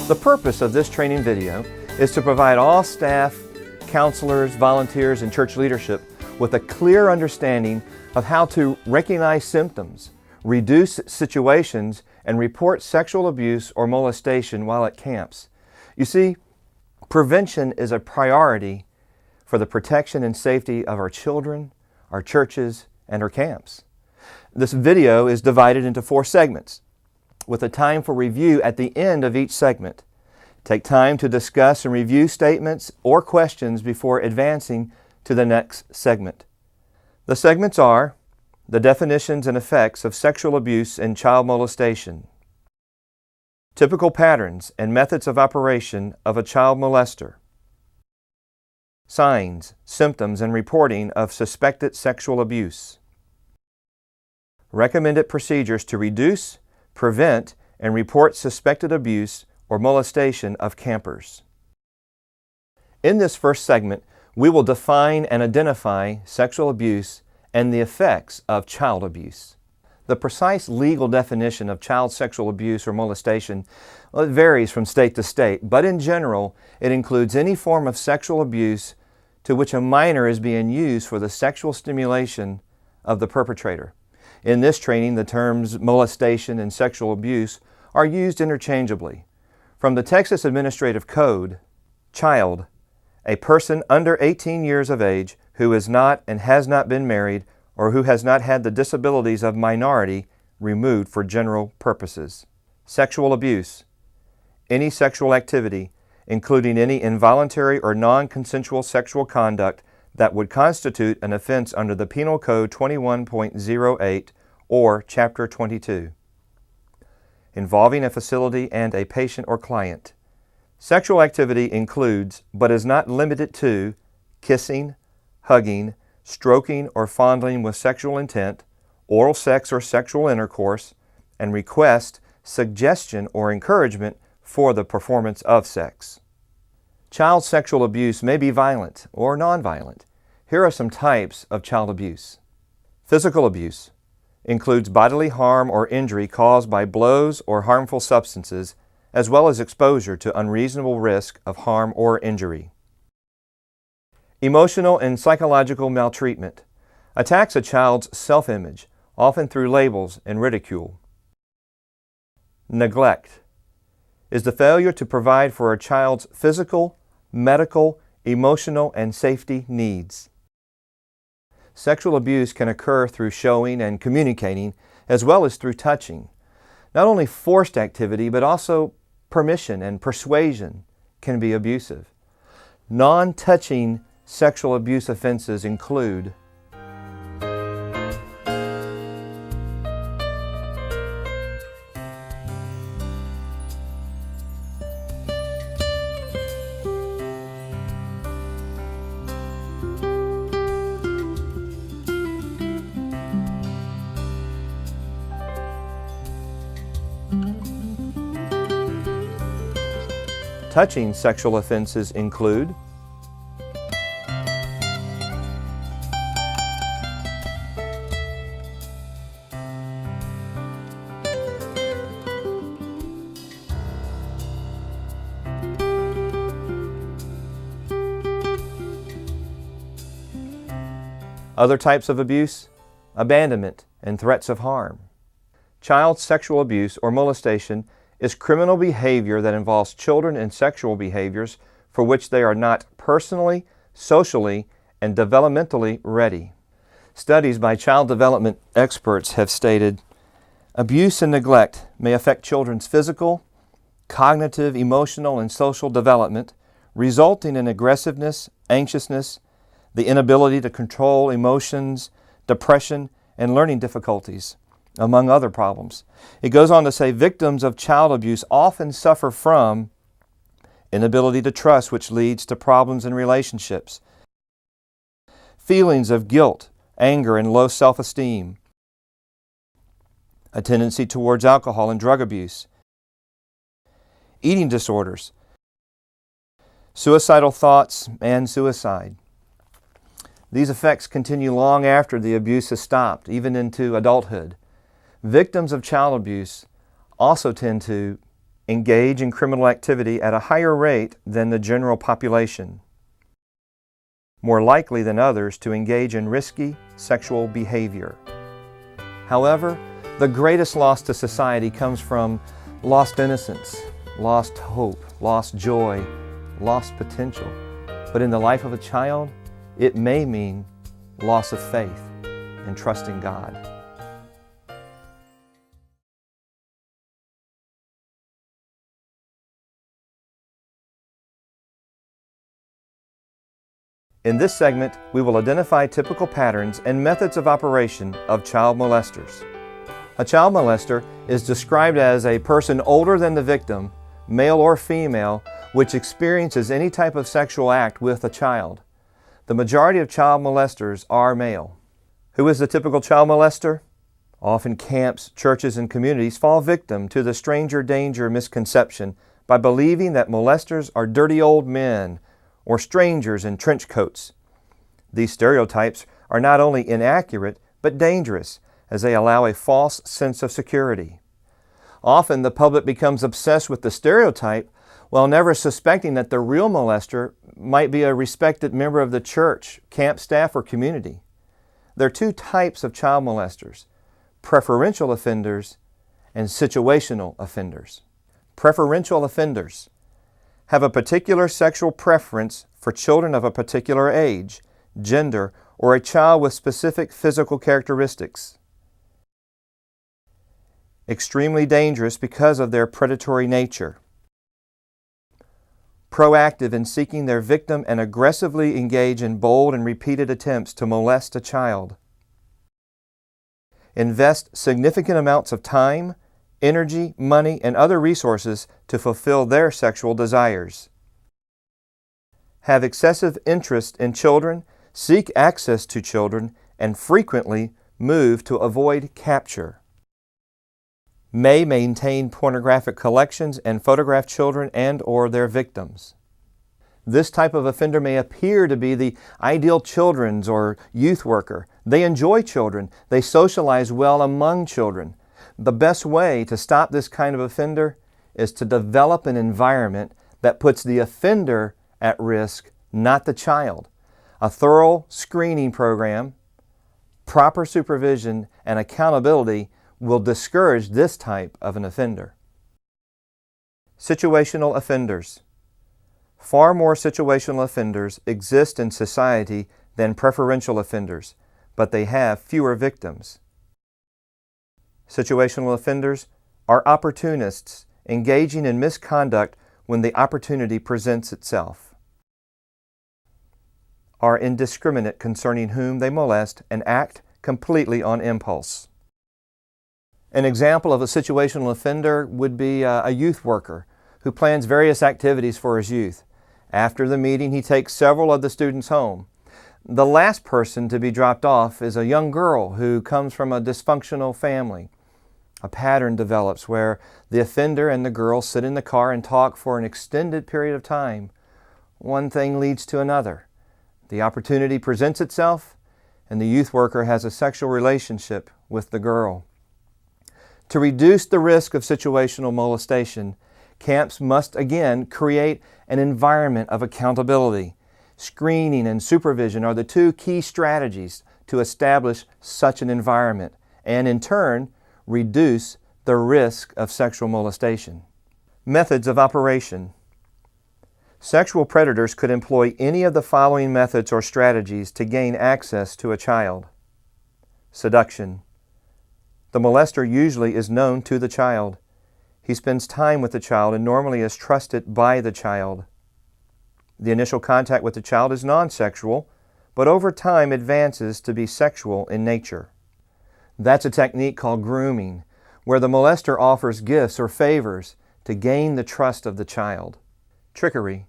The purpose of this training video is to provide all staff, counselors, volunteers, and church leadership with a clear understanding of how to recognize symptoms, reduce situations, and report sexual abuse or molestation while at camps. You see, prevention is a priority for the protection and safety of our children, our churches, and our camps. This video is divided into 4 segments, with a time for review at the end of each segment. Take time to discuss and review statements or questions before advancing to the next segment. The segments are the definitions and effects of sexual abuse and child molestation, typical patterns and methods of operation of a child molester, signs, symptoms, and reporting of suspected sexual abuse, recommended procedures to reduce, prevent, and report suspected abuse or molestation of campers. In this first segment, we will define and identify sexual abuse and the effects of child abuse. The precise legal definition of child sexual abuse or molestation it varies from state to state, but in general, it includes any form of sexual abuse to which a minor is being used for the sexual stimulation of the perpetrator. In this training, the terms molestation and sexual abuse are used interchangeably. From the Texas Administrative Code, child, a person under 18 years of age who is not and has not been married or who has not had the disabilities of minority removed for general purposes. Sexual abuse, any sexual activity, including any involuntary or non-consensual sexual conduct that would constitute an offense under the Penal Code 21.08 or Chapter 22, involving a facility and a patient or client. Sexual activity includes, but is not limited to, kissing, hugging, stroking or fondling with sexual intent, oral sex or sexual intercourse, and request, suggestion, or encouragement for the performance of sex. Child sexual abuse may be violent or nonviolent. Here are some types of child abuse. Physical abuse includes bodily harm or injury caused by blows or harmful substances, as well as exposure to unreasonable risk of harm or injury. Emotional and psychological maltreatment attacks a child's self-image, often through labels and ridicule. Neglect is the failure to provide for a child's physical, medical, emotional, and safety needs. Sexual abuse can occur through showing and communicating, as well as through touching. Not only forced activity, but also permission and persuasion can be abusive. Non-touching sexual abuse offenses include touching sexual offenses include other types of abuse, abandonment, and threats of harm. Child sexual abuse or molestation is criminal behavior that involves children in sexual behaviors for which they are not personally, socially, and developmentally ready. Studies by child development experts have stated, abuse and neglect may affect children's physical, cognitive, emotional, and social development, resulting in aggressiveness, anxiousness, the inability to control emotions, depression, and learning difficulties, among other problems. It goes on to say victims of child abuse often suffer from inability to trust, which leads to problems in relationships, feelings of guilt, anger, and low self-esteem, a tendency towards alcohol and drug abuse, eating disorders, suicidal thoughts, and suicide. These effects continue long after the abuse has stopped, even into adulthood. Victims of child abuse also tend to engage in criminal activity at a higher rate than the general population, more likely than others to engage in risky sexual behavior. However, the greatest loss to society comes from lost innocence, lost hope, lost joy, lost potential. But in the life of a child, it may mean loss of faith and trust in God. In this segment, we will identify typical patterns and methods of operation of child molesters. A child molester is described as a person older than the victim, male or female, which experiences any type of sexual act with a child. The majority of child molesters are male. Who is the typical child molester? Often camps, churches, and communities fall victim to the stranger danger misconception by believing that molesters are dirty old men or strangers in trench coats. These stereotypes are not only inaccurate, but dangerous, as they allow a false sense of security. Often the public becomes obsessed with the stereotype while never suspecting that the real molester might be a respected member of the church, camp staff, or community. There are two types of child molesters: preferential offenders and situational offenders. Preferential offenders have a particular sexual preference for children of a particular age, gender, or a child with specific physical characteristics. Extremely dangerous because of their predatory nature. Proactive in seeking their victim and aggressively engage in bold and repeated attempts to molest a child. Invest significant amounts of time, energy, money, and other resources to fulfill their sexual desires. Have excessive interest in children, seek access to children, and frequently move to avoid capture. May maintain pornographic collections and photograph children and/or their victims. This type of offender may appear to be the ideal children's or youth worker. They enjoy children. They socialize well among children. The best way to stop this kind of offender is to develop an environment that puts the offender at risk, not the child. A thorough screening program, proper supervision, and accountability will discourage this type of an offender. Situational offenders. Far more situational offenders exist in society than preferential offenders, but they have fewer victims. Situational offenders are opportunists engaging in misconduct when the opportunity presents itself, are indiscriminate concerning whom they molest, and act completely on impulse. An example of a situational offender would be a youth worker who plans various activities for his youth. After the meeting, he takes several of the students home. The last person to be dropped off is a young girl who comes from a dysfunctional family. A pattern develops where the offender and the girl sit in the car and talk for an extended period of time. One thing leads to another. The opportunity presents itself, and the youth worker has a sexual relationship with the girl. To reduce the risk of situational molestation, camps must again create an environment of accountability. Screening and supervision are the two key strategies to establish such an environment and, in turn, reduce the risk of sexual molestation. Methods of operation. Sexual predators could employ any of the following methods or strategies to gain access to a child. Seduction. The molester usually is known to the child. He spends time with the child and normally is trusted by the child. The initial contact with the child is non-sexual, but over time advances to be sexual in nature. That's a technique called grooming, where the molester offers gifts or favors to gain the trust of the child. Trickery.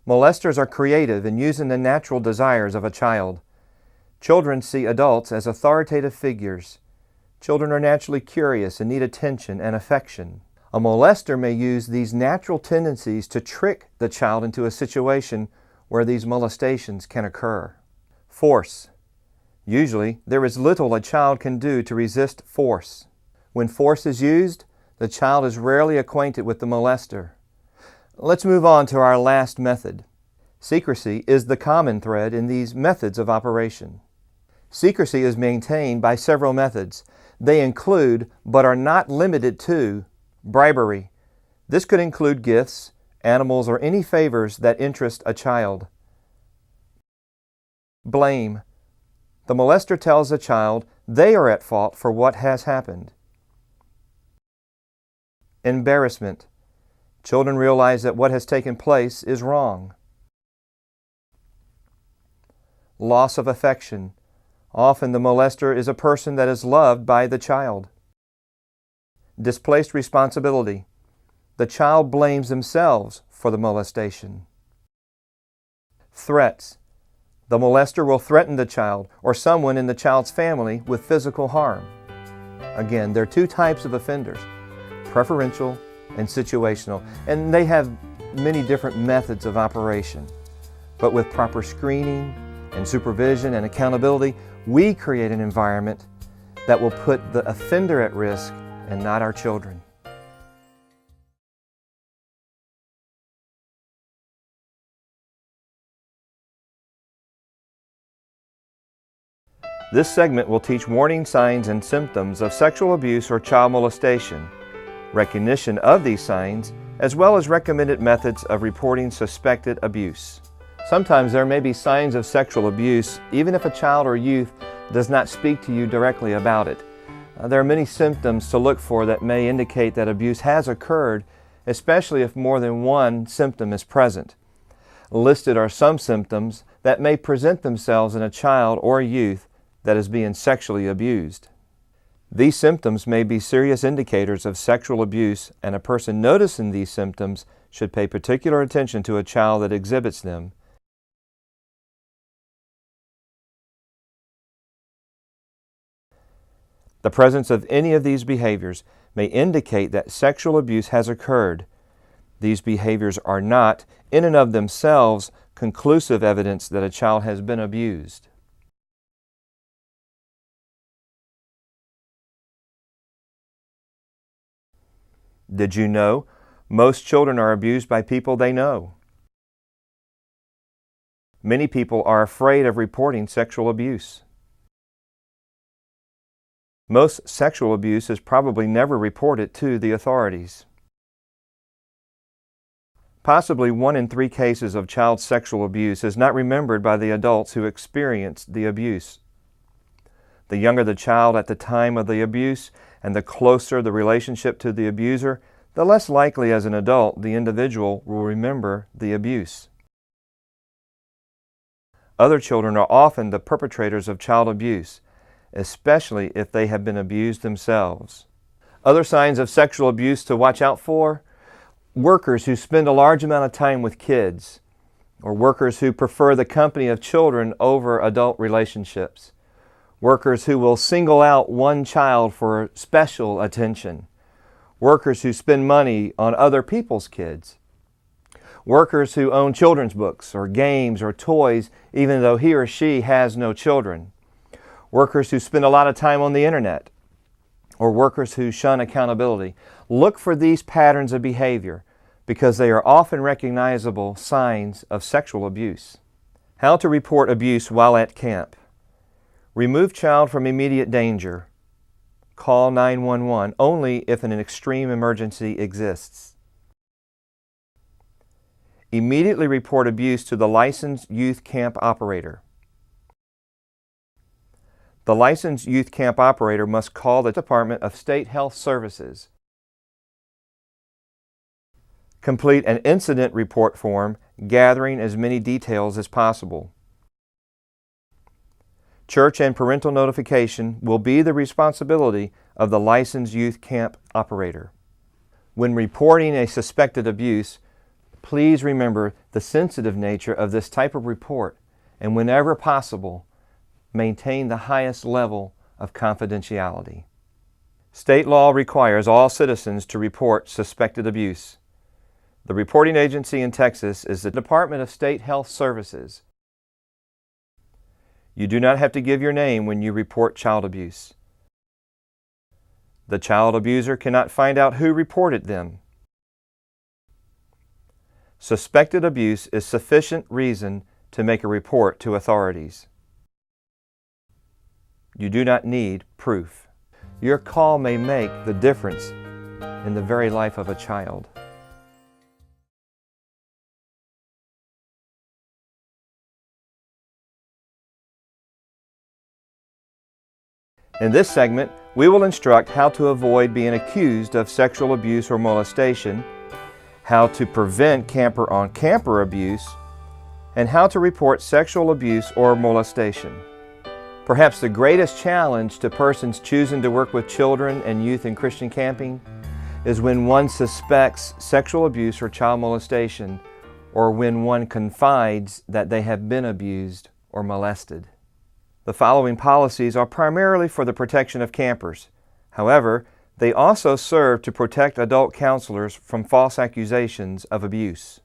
Molesters are creative in using the natural desires of a child. Children see adults as authoritative figures. Children are naturally curious and need attention and affection. A molester may use these natural tendencies to trick the child into a situation where these molestations can occur. Force. Usually, there is little a child can do to resist force. When force is used, The child is rarely acquainted with the molester. Let's move on to our last method. Secrecy is the common thread in these methods of operation. Secrecy is maintained by several methods. They include, but are not limited to, bribery. This could include gifts, animals, or any favors that interest a child. Blame. The molester tells the child they are at fault for what has happened. Embarrassment. Children realize that what has taken place is wrong. Loss of affection. Often the molester is a person that is loved by the child. Displaced responsibility. The child blames themselves for the molestation. Threats. The molester will threaten the child or someone in the child's family with physical harm. Again, there are two types of offenders, preferential and situational, and they have many different methods of operation. But with proper screening and supervision and accountability, we create an environment that will put the offender at risk and not our children. This segment will teach warning signs and symptoms of sexual abuse or child molestation, recognition of these signs, as well as recommended methods of reporting suspected abuse. Sometimes there may be signs of sexual abuse even if a child or youth does not speak to you directly about it. There are many symptoms to look for that may indicate that abuse has occurred, especially if more than one symptom is present. Listed are some symptoms that may present themselves in a child or youth that is being sexually abused. These symptoms may be serious indicators of sexual abuse, and a person noticing these symptoms should pay particular attention to a child that exhibits them. The presence of any of these behaviors may indicate that sexual abuse has occurred. These behaviors are not, in and of themselves, conclusive evidence that a child has been abused. Did you know most children are abused by people they know? Many people are afraid of reporting sexual abuse. Most sexual abuse is probably never reported to the authorities. Possibly 1 in 3 cases of child sexual abuse is not remembered by the adults who experienced the abuse. The younger the child at the time of the abuse, and the closer the relationship to the abuser, the less likely as an adult the individual will remember the abuse. Other children are often the perpetrators of child abuse, especially if they have been abused themselves. Other signs of sexual abuse to watch out for: workers who spend a large amount of time with kids, or workers who prefer the company of children over adult relationships. Workers who will single out one child for special attention. Workers who spend money on other people's kids. Workers who own children's books or games or toys even though he or she has no children. Workers who spend a lot of time on the internet. Or workers who shun accountability. Look for these patterns of behavior because they are often recognizable signs of sexual abuse. How to report abuse while at camp. Remove child from immediate danger. Call 911 only if an extreme emergency exists. Immediately report abuse to the licensed youth camp operator. The licensed youth camp operator must call the Department of State Health Services. Complete an incident report form gathering as many details as possible. Church and parental notification will be the responsibility of the licensed youth camp operator. When reporting a suspected abuse, please remember the sensitive nature of this type of report, and whenever possible, maintain the highest level of confidentiality. State law requires all citizens to report suspected abuse. The reporting agency in Texas is the Department of State Health Services. You do not have to give your name when you report child abuse. The child abuser cannot find out who reported them. Suspected abuse is sufficient reason to make a report to authorities. You do not need proof. Your call may make the difference in the very life of a child. In this segment, we will instruct how to avoid being accused of sexual abuse or molestation, how to prevent camper-on-camper abuse, and how to report sexual abuse or molestation. Perhaps the greatest challenge to persons choosing to work with children and youth in Christian camping is when one suspects sexual abuse or child molestation, or when one confides that they have been abused or molested. The following policies are primarily for the protection of campers. However, they also serve to protect adult counselors from false accusations of abuse.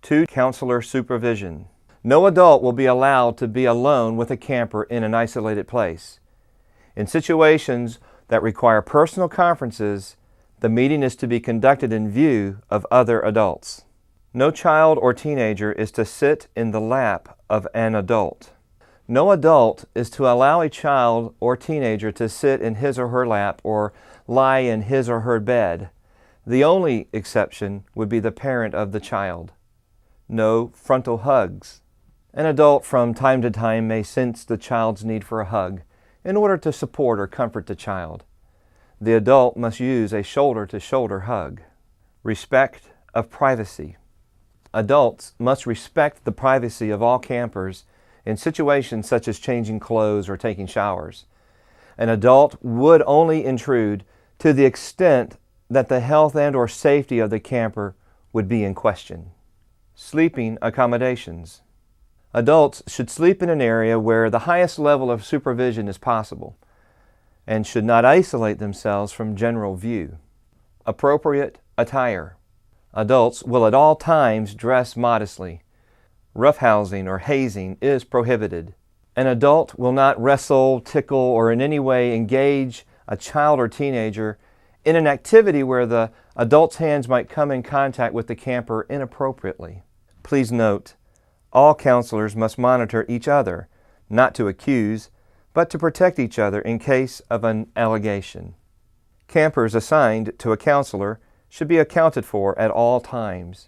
2. Counselor supervision. No adult will be allowed to be alone with a camper in an isolated place. In situations that require personal conferences, the meeting is to be conducted in view of other adults. No child or teenager is to sit in the lap of an adult. No adult is to allow a child or teenager to sit in his or her lap or lie in his or her bed. The only exception would be the parent of the child. No frontal hugs. An adult from time to time may sense the child's need for a hug in order to support or comfort the child. The adult must use a shoulder-to-shoulder hug. Respect of privacy. Adults must respect the privacy of all campers in situations such as changing clothes or taking showers. An adult would only intrude to the extent that the health and/or safety of the camper would be in question. Sleeping accommodations. Adults should sleep in an area where the highest level of supervision is possible and should not isolate themselves from general view. Appropriate attire. Adults will at all times dress modestly. Roughhousing or hazing is prohibited. An adult will not wrestle, tickle, or in any way engage a child or teenager in an activity where the adult's hands might come in contact with the camper inappropriately. Please note, all counselors must monitor each other, not to accuse, but to protect each other in case of an allegation. Campers assigned to a counselor should be accounted for at all times.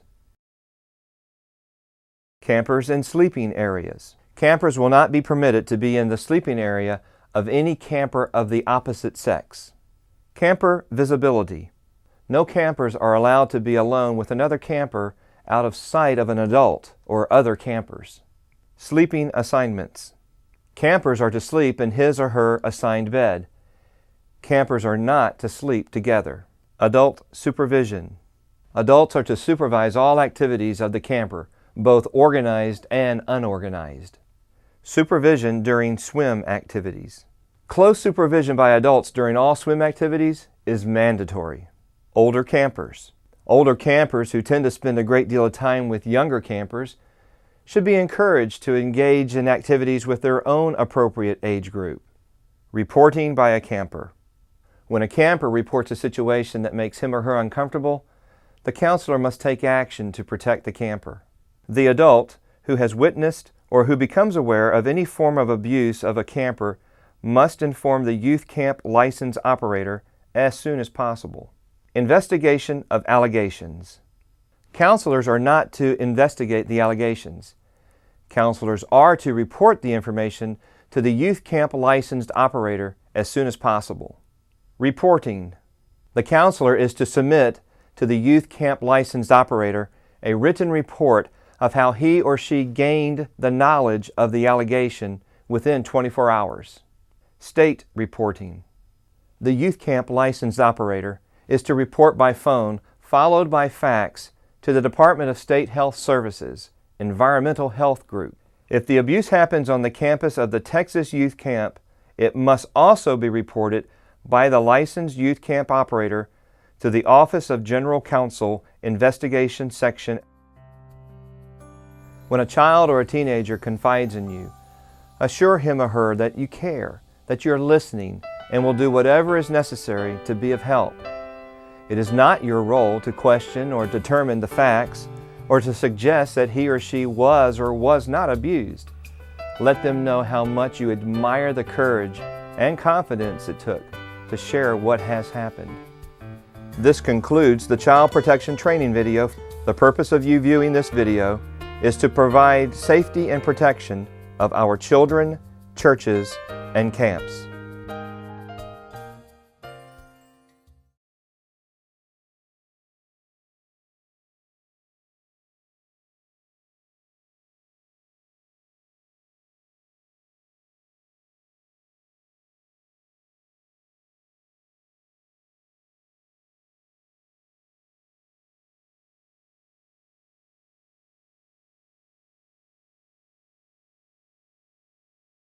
Campers in sleeping areas. Campers will not be permitted to be in the sleeping area of any camper of the opposite sex. Camper visibility. No campers are allowed to be alone with another camper out of sight of an adult or other campers. Sleeping assignments. Campers are to sleep in his or her assigned bed. Campers are not to sleep together. Adult supervision. Adults are to supervise all activities of the camper, both organized and unorganized. Supervision during swim activities. Close supervision by adults during all swim activities is mandatory. Older campers. Older campers who tend to spend a great deal of time with younger campers should be encouraged to engage in activities with their own appropriate age group. Reporting by a camper. When a camper reports a situation that makes him or her uncomfortable, the counselor must take action to protect the camper. The adult who has witnessed or who becomes aware of any form of abuse of a camper must inform the youth camp license operator as soon as possible. Investigation of allegations. Counselors are not to investigate the allegations. Counselors are to report the information to the youth camp licensed operator as soon as possible. Reporting. The counselor is to submit to the youth camp licensed operator a written report of how he or she gained the knowledge of the allegation within 24 hours. State reporting. The youth camp licensed operator is to report by phone, followed by fax, to the Department of State Health Services, Environmental Health Group. If the abuse happens on the campus of the Texas Youth Camp, it must also be reported by the licensed youth camp operator to the Office of General Counsel Investigation Section. When a child or a teenager confides in you, assure him or her that you care, that you're listening, and will do whatever is necessary to be of help. It is not your role to question or determine the facts or to suggest that he or she was or was not abused. Let them know how much you admire the courage and confidence it took to share what has happened. This concludes the Child Protection Training video. The purpose of you viewing this video is to provide safety and protection of our children, churches, and camps.